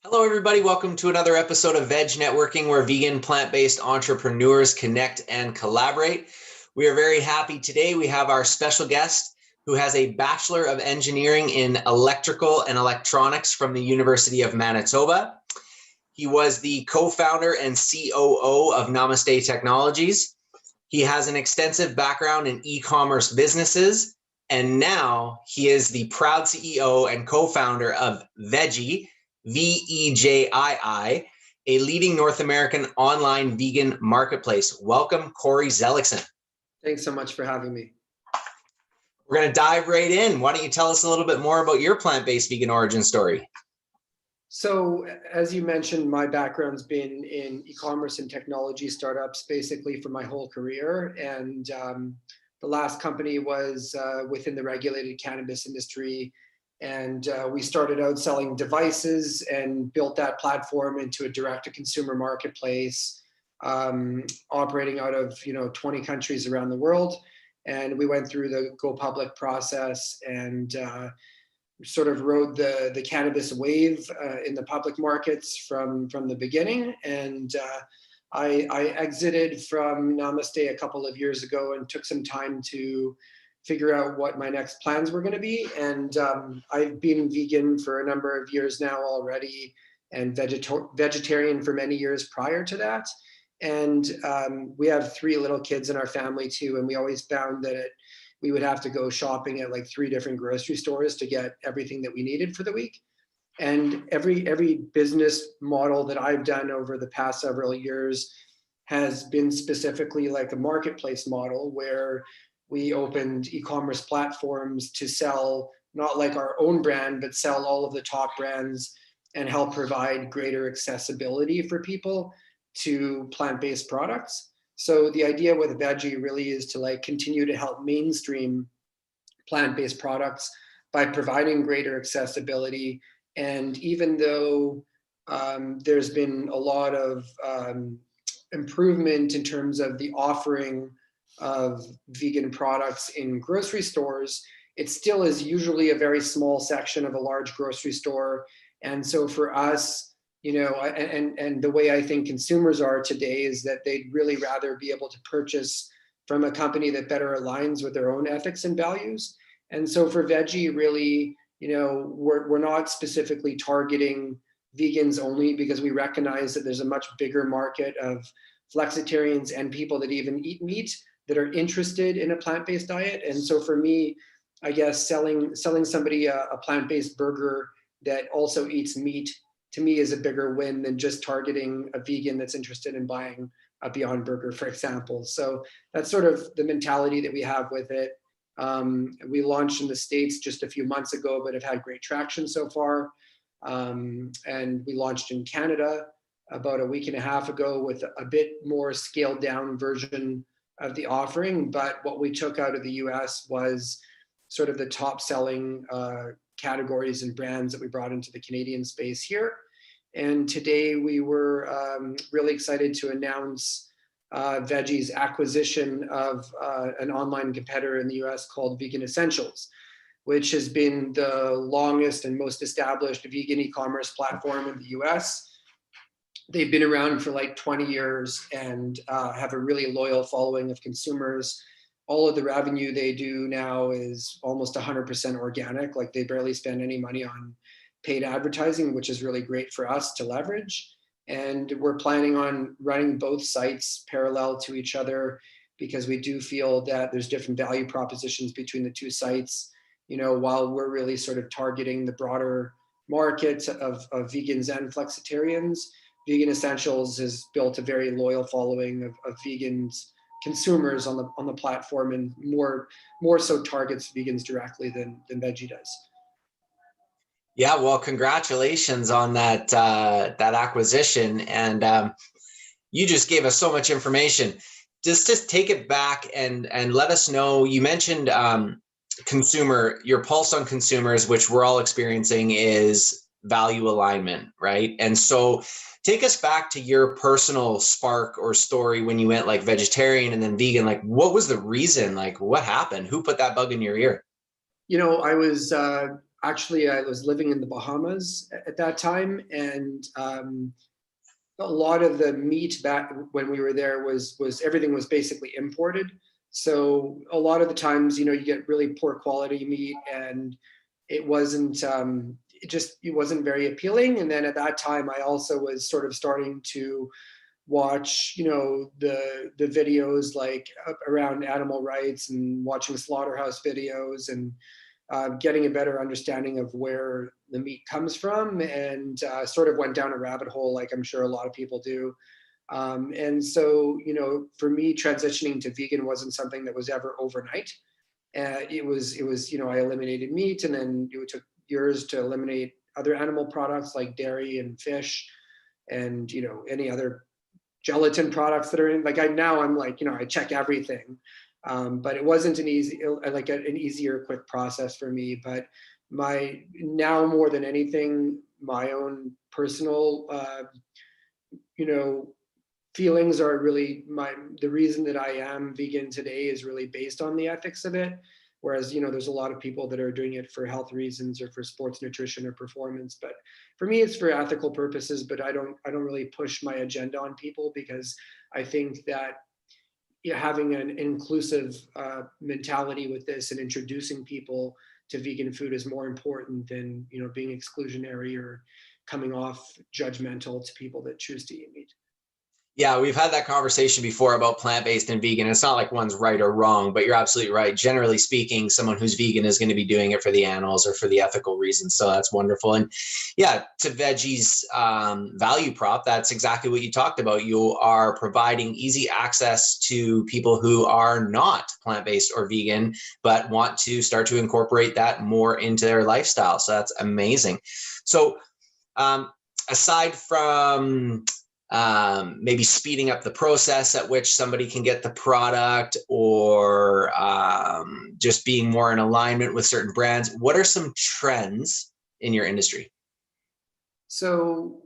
Hello, everybody. Welcome to another episode of Veg Networking, where vegan, plant-based entrepreneurs connect and collaborate. We are very happy today. We have our special guest who has a Bachelor of Engineering in Electrical and Electronics from the University of Manitoba. He was the co-founder and COO of Namaste Technologies. He has an extensive background in e-commerce businesses, and now he is the proud CEO and co-founder of Vejii, Vejii, a leading North American online vegan marketplace. Welcome, Kory Zelickson. Thanks so much for having me. We're going to dive right in. Why don't you tell us a little bit more about your plant-based vegan origin story? So, as you mentioned, my background's been in e-commerce and technology startups basically for my whole career. And the last company was within the regulated cannabis industry. And we started out selling devices and built that platform into a direct-to-consumer marketplace, operating out of 20 countries around the world. And we went through the go public process and sort of rode the cannabis wave in the public markets from the beginning. And I exited from Namaste a couple of years ago and took some time to figure out what my next plans were going to be. And I've been vegan for a number of years now already, and vegetarian for many years prior to that. And we have 3 little kids in our family too. And we always found that we would have to go shopping at like 3 different grocery stores to get everything that we needed for the week. And every business model that I've done over the past several years has been specifically like a marketplace model where we opened e-commerce platforms to sell not like our own brand, but sell all of the top brands and help provide greater accessibility for people to plant-based products. So the idea with Vejii really is to like continue to help mainstream plant-based products by providing greater accessibility. And even though there's been a lot of improvement in terms of the offering of vegan products in grocery stores, it still is usually a very small section of a large grocery store. And so for us, and the way I think consumers are today is that they'd really rather be able to purchase from a company that better aligns with their own ethics and values. And so for Vejii, really, we're not specifically targeting vegans only, because we recognize that there's a much bigger market of flexitarians and people that even eat meat that are interested in a plant-based diet. And so for me, I guess selling somebody a plant-based burger that also eats meat, to me, is a bigger win than just targeting a vegan that's interested in buying a Beyond Burger, for example. So that's sort of the mentality that we have with it. We launched in the States just a few months ago, but have had great traction so far. And we launched in Canada about a week and a half ago with a bit more scaled down version of the offering. But what we took out of the US was sort of the top selling categories and brands that we brought into the Canadian space here. And today we were really excited to announce Vejii's acquisition of an online competitor in the US called Vegan Essentials, which has been the longest and most established vegan e-commerce platform in the US. They've been around for like 20 years and have a really loyal following of consumers. All of the revenue they do now is almost 100% organic. Like they barely spend any money on paid advertising, which is really great for us to leverage. And we're planning on running both sites parallel to each other, because we do feel that there's different value propositions between the 2 sites. While we're really sort of targeting the broader market of vegans and flexitarians, Vegan Essentials has built a very loyal following of vegans, consumers on the platform, and more so targets vegans directly than Vejii does. Yeah, well, congratulations on that acquisition, and you just gave us so much information. Just take it back and let us know. You mentioned your pulse on consumers, which we're all experiencing, is value alignment, right? And so take us back to your personal spark or story when you went like vegetarian and then vegan. Like, what was the reason? Like, what happened? Who put that bug in your ear? I was actually, I was living in the Bahamas at that time, and a lot of the meat back when we were there was everything was basically imported. So a lot of the times, you get really poor quality meat, and it wasn't it wasn't very appealing. And then at that time, I also was sort of starting to watch, the videos like around animal rights, and watching slaughterhouse videos, and getting a better understanding of where the meat comes from, and sort of went down a rabbit hole, like I'm sure a lot of people do. And so, for me, transitioning to vegan wasn't something that was ever overnight. It was, I eliminated meat, and then it took years to eliminate other animal products like dairy and fish, and, any other gelatin products that are in, like I'm like, I check everything. But it wasn't an easier, quick process for me. But now more than anything, my own personal, feelings are really the reason that I am vegan today is really based on the ethics of it. Whereas, there's a lot of people that are doing it for health reasons or for sports nutrition or performance. But for me, it's for ethical purposes. But I don't really push my agenda on people, because I think that having an inclusive mentality with this and introducing people to vegan food is more important than, being exclusionary or coming off judgmental to people that choose to eat meat. Yeah, we've had that conversation before about plant-based and vegan. It's not like one's right or wrong, but you're absolutely right. Generally speaking, someone who's vegan is going to be doing it for the animals or for the ethical reasons. So that's wonderful. And yeah, to Vejii's value prop, that's exactly what you talked about. You are providing easy access to people who are not plant-based or vegan, but want to start to incorporate that more into their lifestyle. So that's amazing. So aside from maybe speeding up the process at which somebody can get the product, or just being more in alignment with certain brands, what are some trends in your industry? So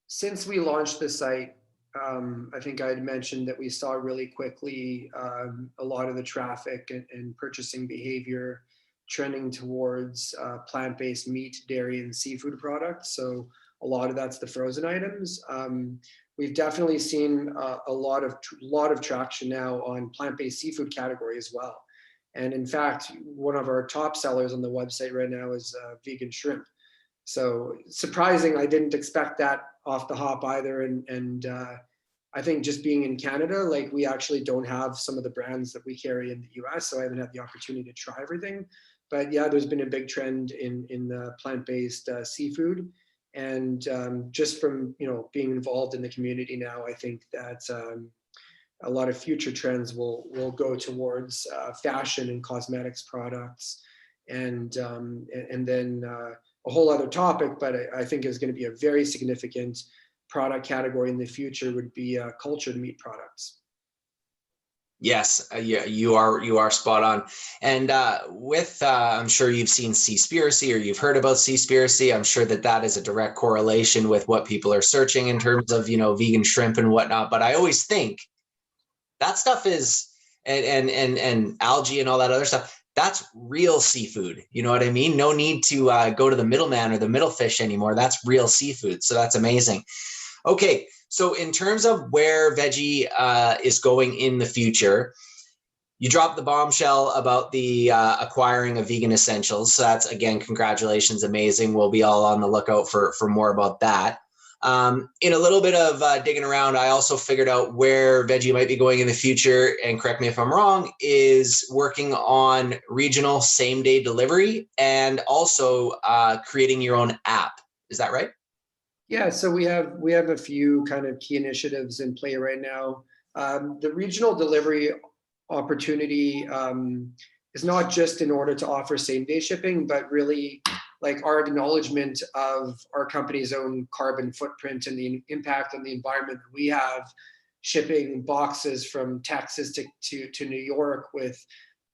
since we launched the site, I think I had mentioned that we saw really quickly a lot of the traffic and purchasing behavior trending towards plant-based meat, dairy, and seafood products. So a lot of that's the frozen items. We've definitely seen a lot of traction now on plant-based seafood category as well. And in fact, one of our top sellers on the website right now is vegan shrimp. So surprising, I didn't expect that off the hop either. And I think just being in Canada, like we actually don't have some of the brands that we carry in the US, so I haven't had the opportunity to try everything. But yeah, there's been a big trend in the plant-based seafood. And just from being involved in the community now, I think that a lot of future trends will go towards fashion and cosmetics products, and then a whole other topic, but I think is going to be a very significant product category in the future would be cultured meat products. Yes, you are spot on. And with I'm sure you've seen Seaspiracy, or you've heard about Seaspiracy. I'm sure that is a direct correlation with what people are searching in terms of vegan shrimp and whatnot. But I always think that stuff is and algae and all that other stuff. That's real seafood. You know what I mean? No need to go to the middleman or the middle fish anymore. That's real seafood. So that's amazing. Okay, so in terms of where Vejii is going in the future, you dropped the bombshell about the acquiring of vegan essentials. So that's, again, congratulations, amazing. We'll be all on the lookout for more about that. In a little bit of digging around, I also figured out where Vejii might be going in the future, and correct me if I'm wrong, is working on regional same-day delivery and also creating your own app. Is that right? Yeah, so we have a few kind of key initiatives in play right now. The regional delivery opportunity is not just in order to offer same-day shipping, but really like our acknowledgement of our company's own carbon footprint and the impact on the environment that we have, shipping boxes from Texas to New York with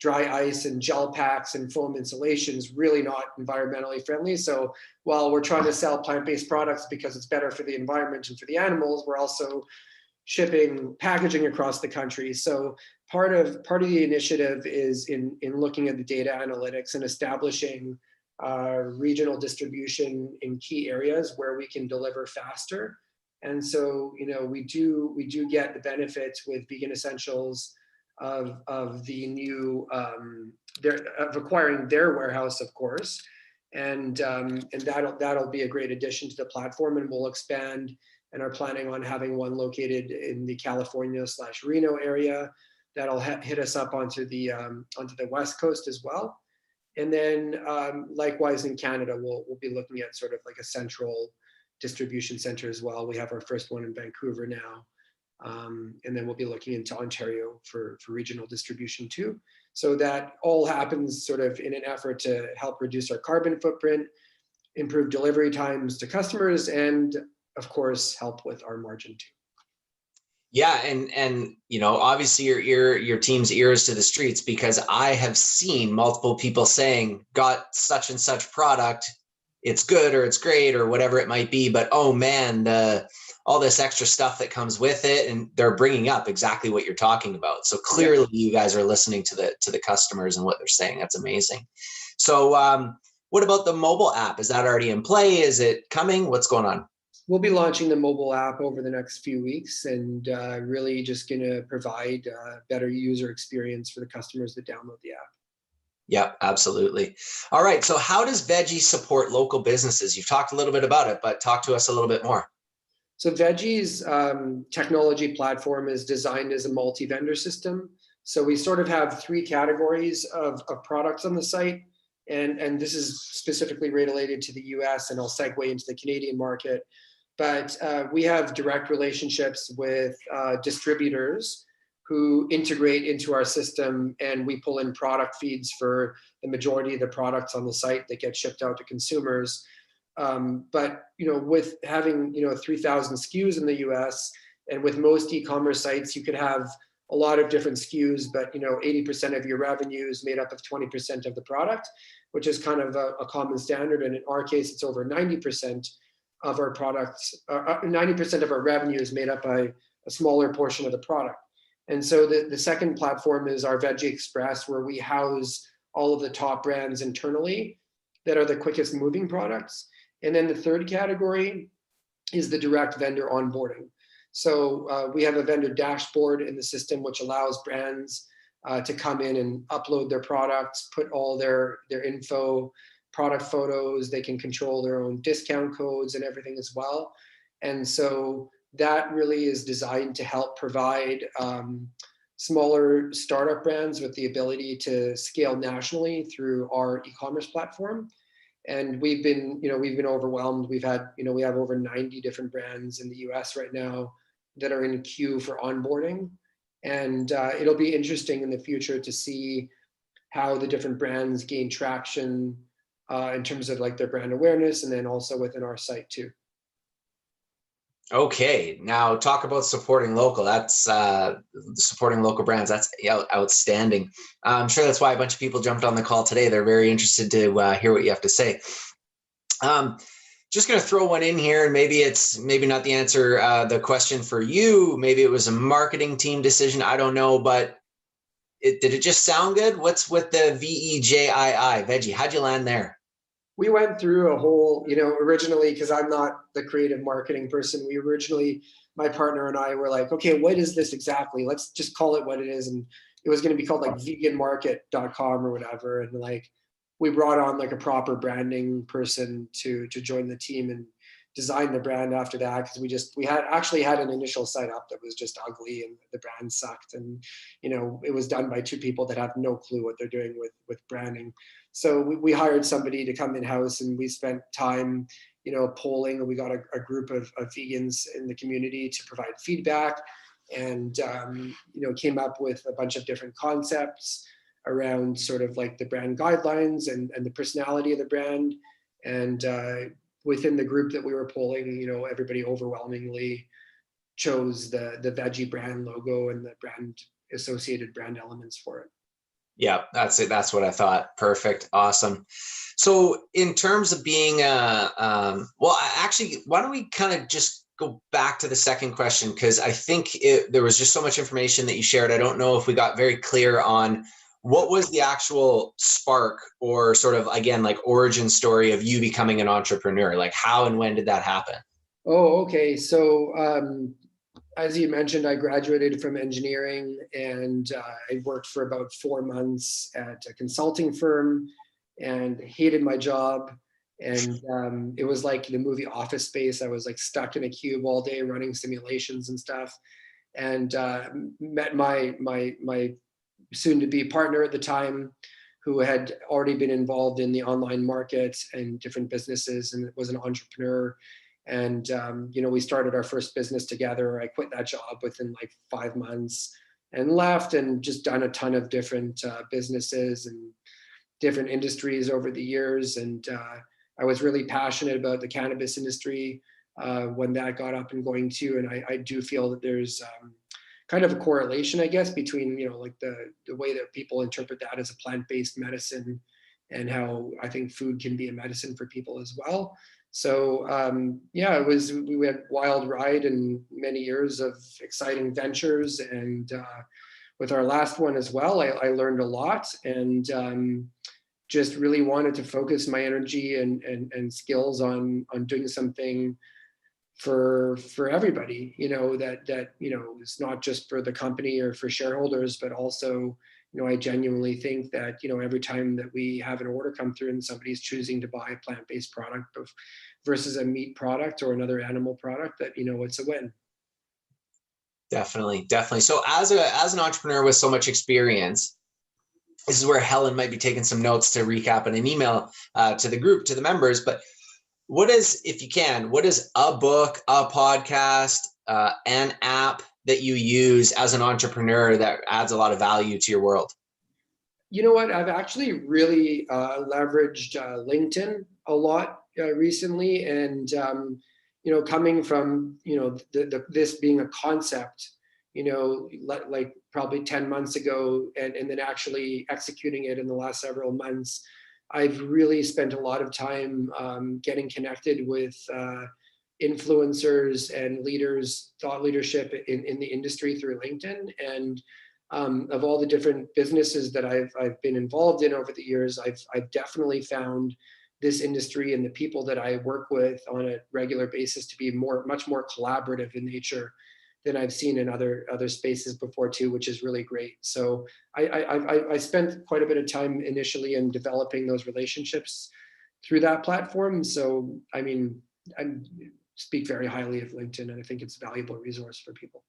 dry ice and gel packs and foam insulation is really not environmentally friendly. So while we're trying to sell plant-based products because it's better for the environment and for the animals, we're also shipping packaging across the country. So part of the initiative is in looking at the data analytics and establishing regional distribution in key areas where we can deliver faster. And so, we do get the benefits with Vegan Essentials of the new of acquiring their warehouse, of course, and that'll be a great addition to the platform, and we'll expand and are planning on having one located in the California/Reno area that'll hit us up onto the West Coast as well. And then likewise in Canada, we'll be looking at sort of like a central distribution center as well. We have our first one in Vancouver now. And then we'll be looking into Ontario for regional distribution too. So that all happens sort of in an effort to help reduce our carbon footprint, improve delivery times to customers, and of course, help with our margin too. Yeah, and obviously your team's ears to the streets, because I have seen multiple people saying, got such and such product, it's good or it's great or whatever it might be, but oh man, all this extra stuff that comes with it, and they're bringing up exactly what you're talking about. So clearly, you guys are listening to the customers and what they're saying. That's amazing. So what about the mobile app? Is that already in play? Is it coming? What's going on? We'll be launching the mobile app over the next few weeks, and really just going to provide a better user experience for the customers that download the app. Yeah, absolutely. All right. So how does Vejii support local businesses? You've talked a little bit about it, but talk to us a little bit more. So Vejii's technology platform is designed as a multi-vendor system. So we sort of have three categories of products on the site. And this is specifically related to the US, and I'll segue into the Canadian market. But we have direct relationships with distributors who integrate into our system, and we pull in product feeds for the majority of the products on the site that get shipped out to consumers. But with having 3,000 SKUs in the US, and with most e-commerce sites, you could have a lot of different SKUs, but 80% of your revenue is made up of 20% of the product, which is kind of a common standard. And in our case, it's over 90% of our products. 90% of our revenue is made up by a smaller portion of the product. And so the second platform is our Vejii Express, where we house all of the top brands internally that are the quickest moving products. And then the third category is the direct vendor onboarding. So we have a vendor dashboard in the system, which allows brands to come in and upload their products, put all their info, product photos. They can control their own discount codes and everything as well. And so that really is designed to help provide smaller startup brands with the ability to scale nationally through our e-commerce platform. And we've been overwhelmed. We have over 90 different brands in the US right now that are in queue for onboarding. And it'll be interesting in the future to see how the different brands gain traction in terms of like their brand awareness, and then also within our site too. Okay, now talk about supporting local. That's supporting local brands. That's outstanding. I'm sure that's why a bunch of people jumped on the call today. They're very interested to hear what you have to say. Just going to throw one in here, and maybe it's not the answer, the question for you. Maybe it was a marketing team decision. I don't know, but did it just sound good? What's with the Vejii, Vejii? How'd you land there? We went through a whole, originally, because I'm not the creative marketing person, my partner and I were like, okay, what is this exactly? Let's just call it what it is. And it was going to be called like veganmarket.com or whatever. And like, we brought on like a proper branding person to join the team and design the brand after that, because we had an initial site up that was just ugly and the brand sucked. And, it was done by two people that have no clue what they're doing with branding. So we hired somebody to come in-house, and we spent time, polling, and we got a group of vegans in the community to provide feedback, and, came up with a bunch of different concepts around sort of like the brand guidelines and the personality of the brand. And within the group that we were polling, everybody overwhelmingly chose the Vejii brand logo and the associated brand elements for it. Yeah, that's it. That's what I thought. Perfect. Awesome. So in terms of being, actually, why don't we kind of just go back to the second question? Because I think there was just so much information that you shared. I don't know if we got very clear on What was the actual spark or sort of, again, like origin story of you becoming an entrepreneur? Like how and when did that happen? Oh, okay. So, as you mentioned, I graduated from engineering and I worked for about 4 months at a consulting firm and hated my job. And it was like the movie Office Space. I was like stuck in a cube all day running simulations and stuff. And met my soon-to-be partner at the time, who had already been involved in the online market and different businesses, and was an entrepreneur. And we started our first business together. I quit that job within like 5 months and left, and just done a ton of different businesses and different industries over the years. And I was really passionate about the cannabis industry when that got up and going too. And I do feel that there's kind of a correlation, I guess, between, like the way that people interpret that as a plant-based medicine, and how I think food can be a medicine for people as well. So yeah, we had wild ride and many years of exciting ventures. And with our last one as well, I learned a lot, and just really wanted to focus my energy and skills on doing something for everybody, that it's not just for the company or for shareholders, but also, I genuinely think that, every time that we have an order come through and somebody's choosing to buy a plant-based product versus a meat product or another animal product, that, it's a win. Definitely. So as an entrepreneur with so much experience, this is where Helen might be taking some notes to recap in an email to the group, to the members. But what is, if you can, what is a book, a podcast, an app that you use as an entrepreneur that adds a lot of value to your world? You know what? I've actually really leveraged LinkedIn a lot recently, and coming from this being a concept, like probably 10 months ago, and then actually executing it in the last several months, I've really spent a lot of time getting connected with influencers and leaders, thought leadership in the industry through LinkedIn. And of all the different businesses that I've been involved in over the years, I've definitely found this industry and the people that I work with on a regular basis to be much more collaborative in nature than I've seen in other spaces before too, which is really great. So I spent quite a bit of time initially in developing those relationships through that platform. So I mean, I speak very highly of LinkedIn, and I think it's a valuable resource for people.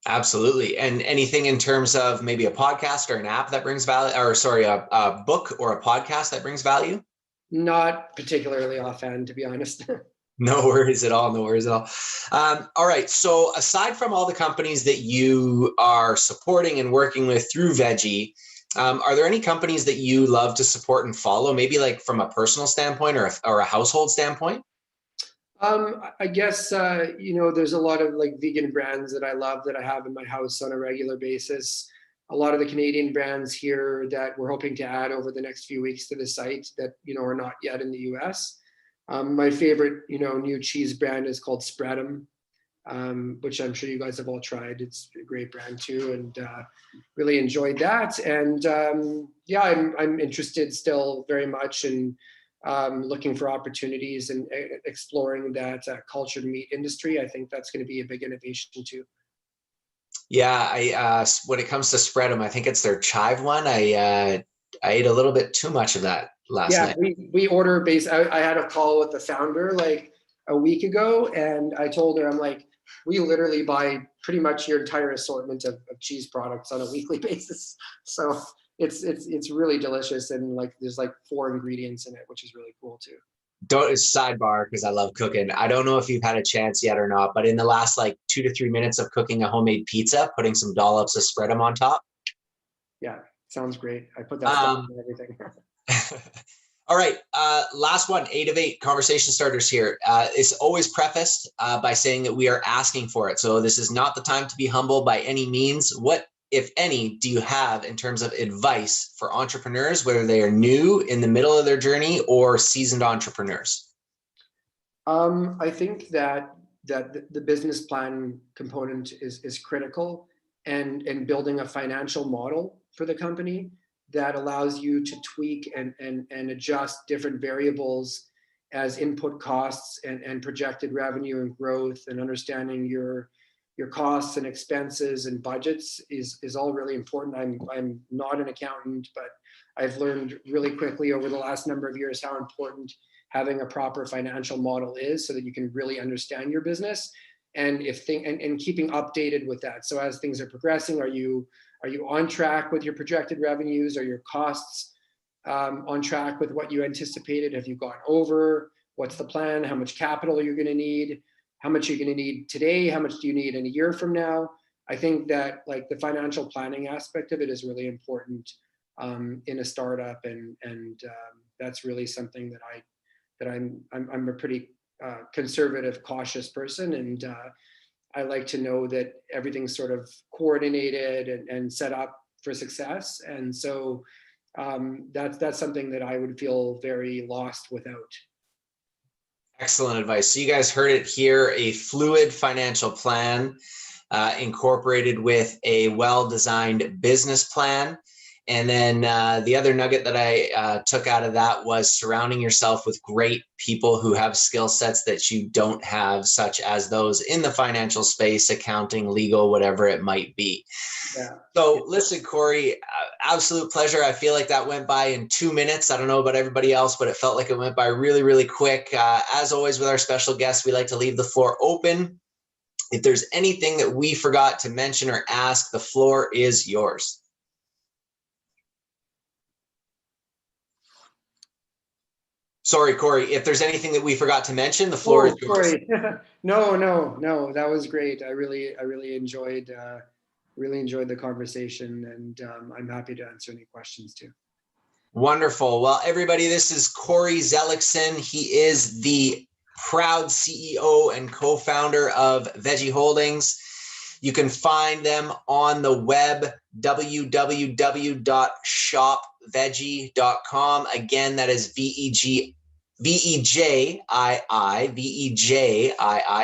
Absolutely. And anything in terms of maybe a podcast or an app that brings value, or sorry, a book or a podcast that brings value? Not particularly offhand, to be honest. No worries at all. No worries at all. All right. So aside from all the companies that you are supporting and working with through Vejii, are there any companies that you love to support and follow, maybe like from a personal standpoint or a household standpoint? I guess, there's a lot of like vegan brands that I love that I have in my house on a regular basis. A lot of the Canadian brands here that we're hoping to add over the next few weeks to the site that, are not yet in the US. My favorite, new cheese brand is called Spread'em, which I'm sure you guys have all tried. It's a great brand too, and really enjoyed that. And yeah, I'm interested still very much in looking for opportunities and exploring that cultured meat industry. I think that's going to be a big innovation too. Yeah, I when it comes to Spread'em, I think it's their chive one. I ate a little bit too much of that last night. We order base. I had a call with the founder like a week ago, and I told her, I'm like, we literally buy pretty much your entire assortment of cheese products on a weekly basis. So it's really delicious, and like there's like 4 ingredients in it, which is really cool too. Sidebar, because I love cooking. I don't know if you've had a chance yet or not, but in the last like 2 to 3 minutes of cooking a homemade pizza, putting some dollops of Spread'em on top. Yeah, sounds great. I put that stuff in everything. All right, last one, 8 of 8 conversation starters here. It's always prefaced by saying that we are asking for it. So this is not the time to be humble by any means. What, if any, do you have in terms of advice for entrepreneurs, whether they are new, in the middle of their journey, or seasoned entrepreneurs? I think that the business plan component is critical. and building a financial model for the company that allows you to tweak and adjust different variables as input costs and projected revenue and growth, and understanding your costs and expenses and budgets is all really important. I'm not an accountant, but I've learned really quickly over the last number of years how important having a proper financial model is, so that you can really understand your business and keeping updated with that. So as things are progressing, are you on track with your projected revenues? Are your costs on track with what you anticipated? Have you gone over? What's the plan? How much capital are you going to need? How much are you going to need today? How much do you need in a year from now? I think that like the financial planning aspect of it is really important in a startup, and that's really something that I'm a pretty conservative, cautious person, and I like to know that everything's sort of coordinated and set up for success. And so that's something that I would feel very lost without. Excellent advice. So you guys heard it here, a fluid financial plan incorporated with a well-designed business plan. And then the other nugget that I took out of that was surrounding yourself with great people who have skill sets that you don't have, such as those in the financial space, accounting, legal, whatever it might be. Yeah. So listen, Kory, absolute pleasure. I feel like that went by in 2 minutes. I don't know about everybody else, but it felt like it went by really, really quick. As always with our special guests, we like to leave the floor open. If there's anything that we forgot to mention or ask, the floor is yours. Sorry, Kory, if there's anything that we forgot to mention, the floor is yours. Sorry. No, that was great. I really enjoyed the conversation, and I'm happy to answer any questions too. Wonderful. Well, everybody, this is Kory Zelickson. He is the proud CEO and co-founder of Vejii Holdings. You can find them on the web, www.shopvejii.com. Again, that is Vejii,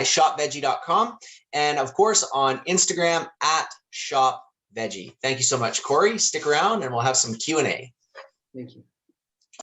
shopvejii.com. And of course, on Instagram @shopvejii. Thank you so much, Kory. Stick around and we'll have some Q&A. Thank you.